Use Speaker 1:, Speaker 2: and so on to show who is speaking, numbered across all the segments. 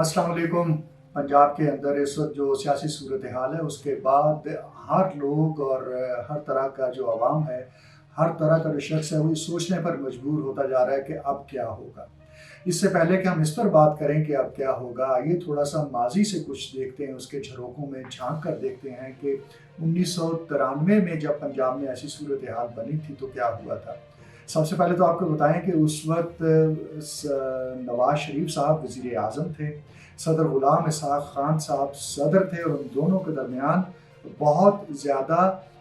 Speaker 1: अस्सलाम वालेकुम। पंजाब के अंदर इस वक्त जो सियासी सूरत हाल है उसके बाद हर लोग और हर तरह का जो आवाम है, हर तरह का जो शख्स है वो ये सोचने पर मजबूर होता जा रहा है कि अब क्या होगा। इससे पहले कि हम इस पर बात करें कि अब क्या होगा, आइए थोड़ा सा माजी से कुछ देखते हैं, उसके झरोकों में झांक कर देखते हैं कि 1993 में जब पंजाब में ऐसी सूरत हाल बनी थी तो क्या हुआ था। सबसे पहले तो आपको बताएं कि उस वक्त नवाज शरीफ साहब वज़ीर आज़म थे, सदर ग़ुलाम इसहाक़ खान साहब सदर थे और उन दोनों के दरमियान बहुत ज़्यादा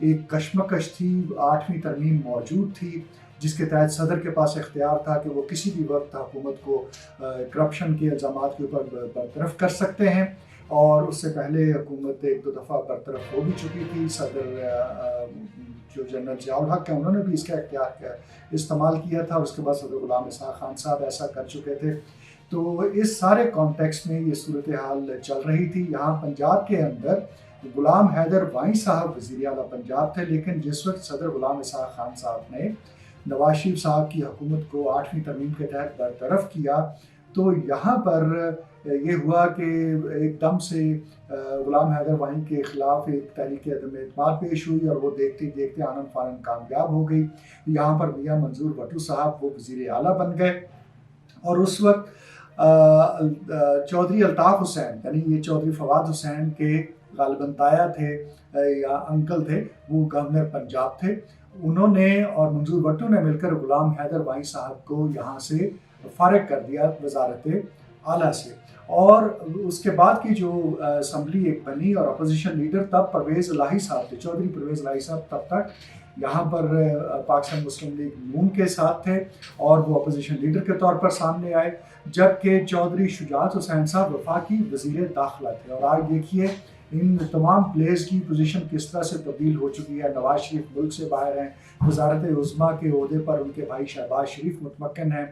Speaker 1: एक कशमकश थी। 8वीं तरमीम मौजूद थी जिसके तहत सदर के पास इख्तियार था कि वो किसी भी वक्त हुकूमत को करप्शन के इल्ज़ामात के ऊपर बरतरफ कर सकते हैं, और उससे पहले हुकूमत एक दो दफ़ा बरतरफ हो भी चुकी थी। सदर जो जनरल ज़ियाउल हक़ हैं उन्होंने भी इसका इख्तियार इस्तेमाल किया था, उसके बाद सदर ग़ुलाम इसहाक़ खान साहब ऐसा कर चुके थे। तो इस सारे कॉन्टेक्स्ट में ये सूरत हाल चल रही थी। यहाँ पंजाब के अंदर ग़ुलाम हैदर वाई साहब वज़ीर आला पंजाब थे, लेकिन जिस वक्त सदर ग़ुलाम इसहाक़ खान साहब ने नवाज शरीफ साहब की हुकूमत को 8वीं तरमीम के तहत बरतरफ किया तो यहाँ पर ये हुआ कि एकदम से ग़ुलाम हैदर वाई के ख़िलाफ़ एक तहरीक अदम एतमाद पेश हुई और वो देखते देखते आनन फानन कामयाब हो गई। यहाँ पर मियाँ मंजूर भट्टू साहब वो वज़ीर आला बन गए और उस वक्त चौधरी अल्ताफ़ हुसैन यानी ये चौधरी फवाद हुसैन के गालिबन ताया थे या अंकल थे, वो गवर्नर पंजाब थे। उन्होंने और मंजूर भट्टू ने मिलकर ग़ुलाम हैदर वाई साहब को यहाँ से फ़ारिग कर दिया वज़ारत आला से। और उसके बाद की जो असम्बली एक बनी और अपोजिशन लीडर तब परवेज़ इलाही साहब थे, चौधरी परवेज़ इलाही साहब तब तक यहाँ पर पाकिस्तान मुस्लिम लीग नून के साथ थे और वो अपोजिशन लीडर के तौर पर सामने आए, जबकि चौधरी शुजात हुसैन साहब वफाकी वज़ीर दाखिला थे। और आज देखिए इन तमाम प्लेयर्स की पोजीशन किस तरह से तब्दील हो चुकी है। नवाज शरीफ मुल्क से बाहर हैं, वज़ारत उज़्मा के ओहदे पर उनके भाई शहबाज शरीफ मुतमक्कन हैं।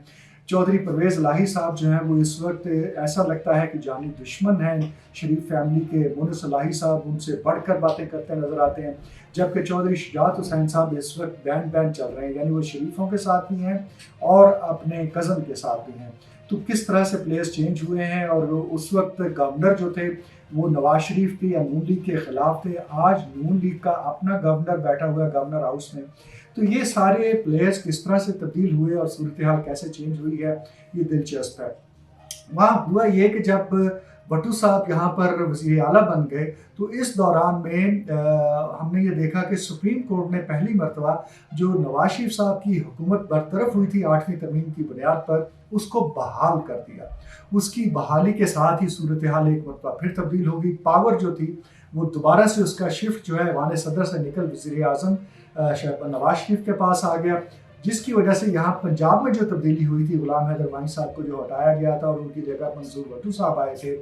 Speaker 1: चौधरी परवेज़ इलाही साहब जो हैं वो इस वक्त ऐसा लगता है कि जानी दुश्मन हैं शरीफ फैमिली के। मुनिस इलाही साहब उनसे बढ़कर बातें करते नज़र आते हैं, जबकि चौधरी शुजात हुसैन साहब इस वक्त बैन बैन चल रहे हैं, यानी वो शरीफों के साथ भी हैं और अपने कज़न के साथ भी हैं। तो किस तरह से प्लेयर्स चेंज हुए हैं। और उस वक्त गवर्नर जो थे वो नवाज शरीफ के या नून लीग के ख़िलाफ़ थे, आज नून लीग का अपना गवर्नर बैठा हुआ है गवर्नर हाउस में। तो ये सारे प्लेयर्स किस तरह से तब्दील हुए और सूरत हाल कैसे चेंज हुई है, ये दिलचस्प है। वहाँ हुआ ये कि जब भट्टू साहब यहाँ पर वज़ीर आला बन गए तो इस दौरान में हमने ये देखा कि सुप्रीम कोर्ट ने पहली मरतबा जो नवाज शरीफ साहब की हुकूमत बरतरफ हुई थी 8वीं तरमीम की बुनियाद पर, उसको बहाल कर दिया। उसकी बहाली के साथ ही सूरत हाल एक मरतबा फिर तब्दील हो गई। पावर जो थी वो दोबारा से उसका शिफ्ट जो है वाने सदर से निकल वज़ीर आज़म नवाज शरीफ के पास आ गया, जिसकी वजह से यहाँ पंजाब में जो तब्दीली हुई थी, ग़ुलाम हैदर वाई साहब को जो हटाया गया था और उनकी जगह मंजूर भट्टू साहब आए थे,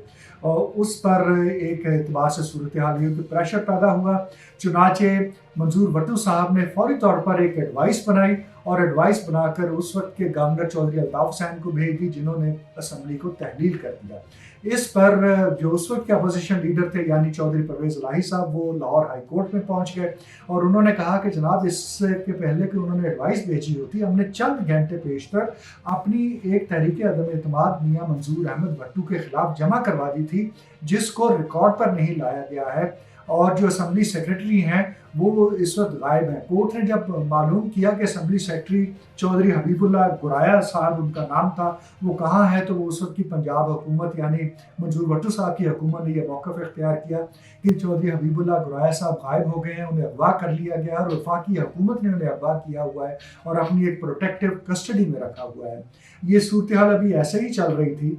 Speaker 1: और उस पर एक एतबार से सूरत हाल ये प्रेशर पैदा हुआ। चुनाचे मंजूर भट्टू साहब ने फौरी तौर पर एक एडवाइस बनाई और एडवाइस बनाकर उस वक्त के गवर्नर चौधरी अल्ताफ़ हुसैन को भेज दी, जिन्होंने असम्बली को तहलील कर दिया। इस पर जो उस वक्त के अपोजिशन लीडर थे यानी चौधरी परवेज़ इलाही साहब, वो लाहौर हाई कोर्ट में पहुंच गए और उन्होंने कहा कि जनाब इससे के पहले कि उन्होंने एडवाइस भेजी होती, हमने चंद घंटे पेशतर अपनी एक तहरीक अदम एतमाद मियाँ मंजूर अहमद भट्टू के खिलाफ जमा करवा दी थी, जिसको रिकॉर्ड पर नहीं लाया गया है। और जो असम्बली सेक्रेटरी हैं वो इस वक्त गायब हैं। कोर्ट ने जब मालूम किया कि असम्बली सेक्रेटरी चौधरी हबीबुल्लाह गुराया साहब उनका नाम था, वो कहाँ है, तो वो उस वक्त की पंजाब हुकूमत यानी मंजूर भट्टू साहब की हुकूमत ने यह मौक़िफ़ इख्तियार किया कि चौधरी हबीबुल्लाह गुराया साहब गायब हो गए हैं, उन्हें अगवा कर लिया गया और वफाकी हुकूमत ने उन्हें अगवा किया हुआ है और अपनी एक प्रोटेक्टिव कस्टडी में रखा हुआ है। ये सूरत हाल अभी ऐसे ही चल रही थी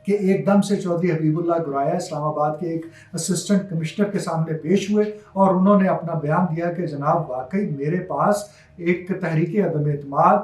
Speaker 1: कि एकदम से चौधरी हबीबुल्लाह गुराया इस्लामाबाद के एक असिस्टेंट कमिश्नर के सामने पेश हुए और उन्होंने अपना बयान दिया कि जनाब वाकई मेरे पास एक तहरीक अदम एतमाद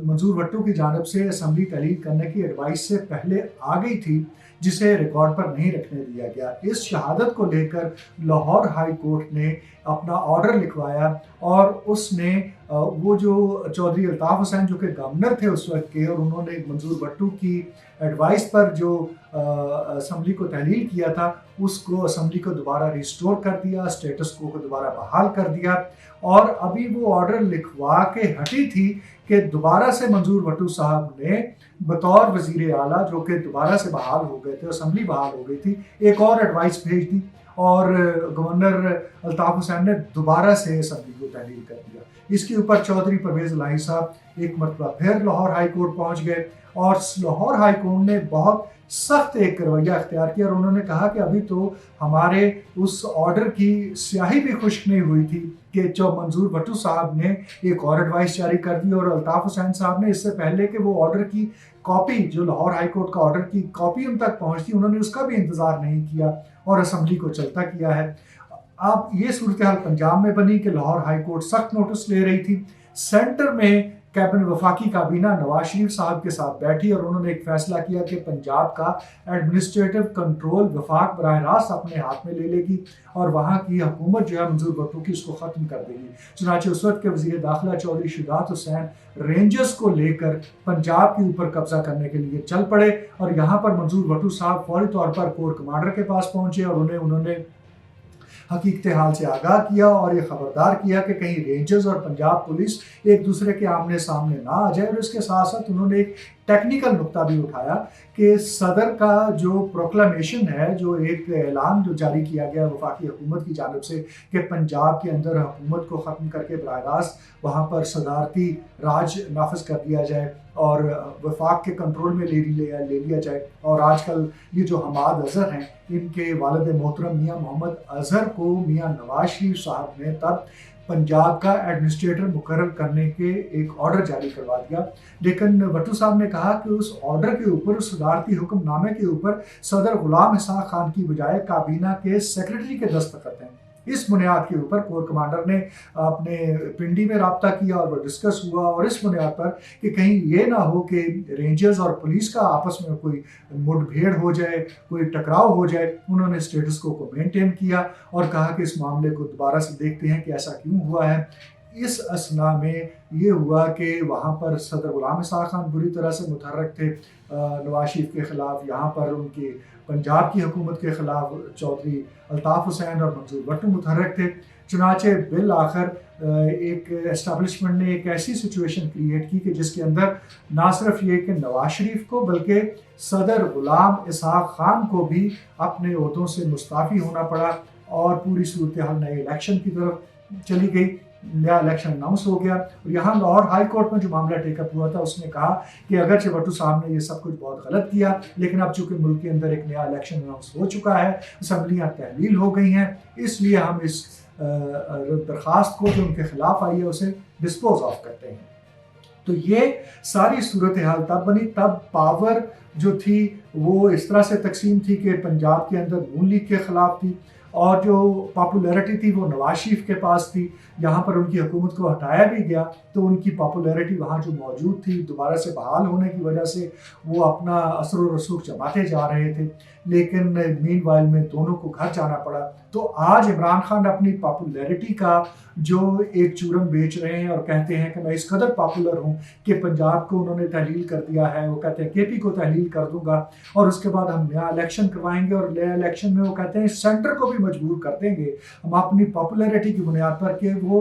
Speaker 1: मंजूर भट्टू की जानिब से असम्बली तहलील करने की एडवाइस से पहले आ गई थी, जिसे रिकॉर्ड पर नहीं रखने दिया गया। इस शहादत को लेकर लाहौर हाई कोर्ट ने अपना ऑर्डर लिखवाया और उसने वो जो चौधरी अल्ताफ़ हुसैन जो कि गवर्नर थे उस वक्त के, और उन्होंने मंजूर भट्टू की एडवाइस पर जो असम्बली को तहलील किया था, उसको असम्बली को दोबारा रिस्टोर कर दिया, स्टेटस को दोबारा बहाल कर दिया। और अभी वो ऑर्डर लिखवा के हटी थी कि दोबारा से मंजूर भट्टू साहब ने बतौर वज़ीर आला, जो कि दोबारा से बहाल हो गए थे, असम्बली बहाल हो गई थी, एक और एडवाइस भेज दी और गवर्नर अल्ताफ़ हुसैन ने दोबारा से असम्बली को तहलील कर दिया। इसके ऊपर चौधरी परवेज़ इलाही साहब एक मरतबा फिर लाहौर हाई कोर्ट पहुँच गए और लाहौर हाई कोर्ट ने बहुत सख्त एक रवैया अख्तियार किया और उन्होंने कहा कि अभी तो हमारे उस ऑर्डर की स्याही भी खुश्क नहीं हुई थी कि जो मंजूर भट्टू साहब ने एक और एडवाइस जारी कर दी, और अल्ताफ़ हुसैन साहब ने इससे पहले कि वो ऑर्डर की कॉपी, जो लाहौर हाई कोर्ट का ऑर्डर की कॉपी उन तक पहुंचती, उन्होंने उसका भी इंतज़ार नहीं किया और असम्बली को चलता किया है। अब ये सूरत हाल पंजाब में बनी कि लाहौर हाई कोर्ट सख्त नोटिस ले रही थी। सेंटर में कैबिनेट वफाकी काबीना नवाज शरीफ साहब के साथ बैठी और उन्होंने एक फैसला किया कि पंजाब का एडमिनिस्ट्रेटिव कंट्रोल वफाक बराह रास्त अपने हाथ में ले लेगी और वहाँ की हुकूमत जो है मंजूर भट्टू की, उसको ख़त्म कर देगी। चुनांचे उस वक्त के वज़ीर दाखिला चौधरी शुजात हुसैन रेंजर्स को लेकर पंजाब के ऊपर कब्जा करने के लिए चल पड़े और यहाँ पर मंजूर भट्टू साहब फौरी तौर पर कोर कमांडर के पास पहुँचे और उन्होंने हकीकत हाल से आगाह किया और ये खबरदार किया कि कहीं रेंजर्स और पंजाब पुलिस एक दूसरे के आमने सामने ना आ जाए। और इसके साथ साथ उन्होंने एक टेक्निकल नुक्ता भी उठाया कि सदर का जो प्रोक्लामेशन है, जो एक ऐलान जो जारी किया गया वफाकी हुकूमत की जानिब से कि पंजाब के अंदर हुकूमत को ख़त्म करके बराह रास्त वहाँ पर सदारती राज नाफिज कर दिया जाए और वफाक के कंट्रोल में ले लिया जाए। और आजकल ये जो हमाद अजहर हैं, इनके वालिद मोहतरम मियाँ मोहम्मद अजहर को मियाँ नवाज शरीफ साहब ने तब पंजाब का एडमिनिस्ट्रेटर मुकर्रर करने के एक ऑर्डर जारी करवा दिया, लेकिन भट्टू साहब ने कहा कि उस ऑर्डर के ऊपर, उस सदारती हुक्मनामे के ऊपर सदर गुलाम इसहाक खान की बजाय काबीना के सेक्रेटरी के दस्तखत हैं। इस बुनियाद के ऊपर कोर कमांडर ने अपने पिंडी में रब्ता किया और वो डिस्कस हुआ और इस बुनियाद पर कि कहीं ये ना हो कि रेंजर्स और पुलिस का आपस में कोई मुठभेड़ हो जाए, कोई टकराव हो जाए, उन्होंने स्टेटस को मेंटेन किया और कहा कि इस मामले को दोबारा से देखते हैं कि ऐसा क्यों हुआ है। इस असना में ये हुआ कि वहाँ पर सदर गुलाम इसहाक खान बुरी तरह से मुतहर्रिक थे नवाज शरीफ के ख़िलाफ़, यहाँ पर उनकी पंजाब की हुकूमत के ख़िलाफ़ चौधरी अल्ताफ़ हुसैन और मंजूर भट्टू मुतहर्रिक थे। चुनांचे बिल आखिर एक एस्टेब्लिशमेंट ने एक ऐसी सिचुएशन क्रिएट की कि जिसके अंदर ना सिर्फ ये कि नवाज शरीफ को बल्कि सदर गुलाम इसहाक खान को भी अपने ओहदों से मुस्ताफ़ी होना पड़ा और पूरी सूरत हाल नए इलेक्शन की तरफ चली गई। नया इलेक्शन अनाउंस हो गया और यहाँ लाहौर हाई कोर्ट में जो मामला टेकअप हुआ था, उसने कहा कि अगरचे भट्टू साहब ने ये सब कुछ बहुत गलत किया, लेकिन अब चूंकि मुल्क के अंदर एक नया इलेक्शन अनाउंस हो चुका है, असम्बलियाँ तहलील हो गई हैं, इसलिए हम इस दरख्वास्त को जो उनके खिलाफ आई है उसे डिस्पोज ऑफ करते हैं। तो ये सारी सूरत हाल तब बनी, तब पावर जो थी वो इस तरह से तकसीम थी कि पंजाब के अंदर नून लीग के खिलाफ थी और जो पॉपुलैरिटी थी वो नवाज शरीफ के पास थी। यहाँ पर उनकी हुकूमत को हटाया भी गया तो उनकी पॉपुलैरिटी वहाँ जो मौजूद थी, दोबारा से बहाल होने की वजह से वो अपना असर व रसूख जमाते जा रहे थे, लेकिन मीनवाइल में दोनों को घर जाना पड़ा। तो आज इमरान खान अपनी पॉपुलैरिटी का जो एक चूरन बेच रहे हैं और कहते हैं कि मैं इस कदर पॉपुलर हूँ कि पंजाब को उन्होंने तहलील कर दिया है, वो कहते हैं केपी को तहलील कर दूंगा और उसके बाद हम नया इलेक्शन करवाएंगे और नया इलेक्शन में वो कहते हैं सेंटर को भी मजबूर कर देंगे हम अपनी पॉपुलैरिटी की बुनियाद पर कि वो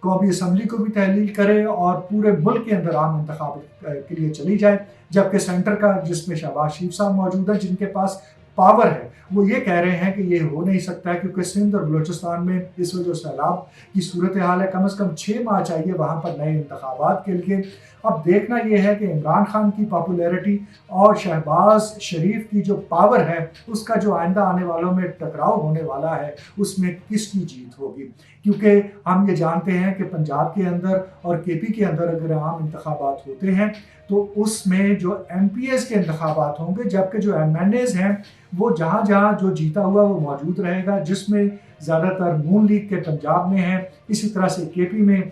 Speaker 1: कौमी असम्बली को भी तहलील करे और पूरे मुल्क के अंदर आम इंतखाब के लिए चली जाए, जबकि सेंटर का जिसमें शहबाज शरीफ साहब मौजूद है जिनके पास पावर है, वो ये कह रहे हैं कि ये हो नहीं सकता है क्योंकि सिंध और बलूचिस्तान में इस वजह से सैलाब की सूरत हाल है, कम से कम 6 माह चाहिए वहाँ पर नए इंतखाबात के लिए। अब देखना यह है कि इमरान खान की पॉपुलैरिटी और शहबाज शरीफ की जो पावर है उसका जो आइंदा आने वालों में टकराव होने वाला है उसमें किसकी जीत होगी, क्योंकि हम ये जानते हैं कि पंजाब के अंदर और केपी के अंदर अगर आम इंतखाबात होते हैं तो उसमें जो MPs के इंतखाबात होंगे, जबकि जो MNAs हैं वो जहाँ जहाँ जो जीता हुआ वो मौजूद रहेगा, जिसमें ज़्यादातर नून लीग के पंजाब में है, इसी तरह से केपी में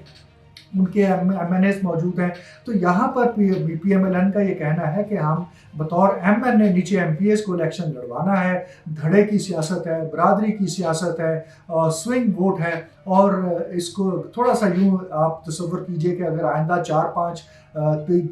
Speaker 1: ان کے MNAs موجود ہیں. تو یہاں پر PMLN کا یہ کہنا ہے کہ ہم بطور MNA نیچے MPs کو الیکشن لڑوانا ہے. دھڑے کی سیاست ہے، برادری کی سیاست ہے، سوئنگ ووٹ ہے، اور اس کو تھوڑا سا یوں آپ تصور کیجئے کہ اگر آئندہ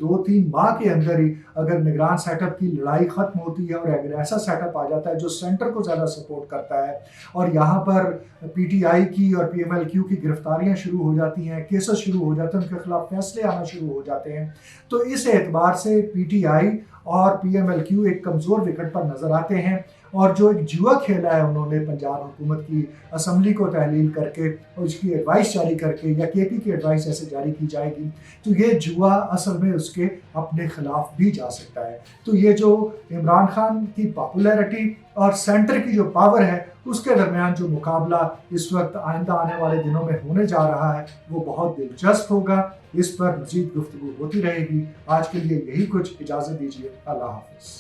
Speaker 1: 2-3 ماہ کے اندر ہی اگر نگران سیٹ اپ کی لڑائی ختم ہوتی ہے اور اگر ایسا سیٹ اپ آ جاتا ہے جو سینٹر کو زیادہ سپورٹ کرتا ہے، اور یہاں پر PTI کی اور PMLQ کی گرفتاریاں شروع ہو جاتی ہیں، کیسز شروع ہو جاتے ہیں، ان کے خلاف فیصلے آنا شروع ہو جاتے ہیں، تو اس اعتبار سے PTI اور PMLQ ایک کمزور وکٹ پر نظر آتے ہیں. اور جو ایک جوا کھیلا ہے انہوں نے پنجاب حکومت کی اسمبلی کو تحلیل کر کے اور اس کی ایڈوائس جاری کر کے، یا KP کی ایڈوائس ایسے جاری کی جائے گی، تو یہ جوا اصل میں اس کے اپنے خلاف بھی جا سکتا ہے. تو یہ جو عمران خان کی پاپولیرٹی اور سینٹر کی جو پاور ہے اس کے درمیان جو مقابلہ اس وقت آئندہ آنے والے دنوں میں ہونے جا رہا ہے وہ بہت دلچسپ ہوگا. اس پر مزید گفتگو ہوتی رہے گی. آج کے لیے یہی کچھ، اجازت دیجیے. اللہ حافظ.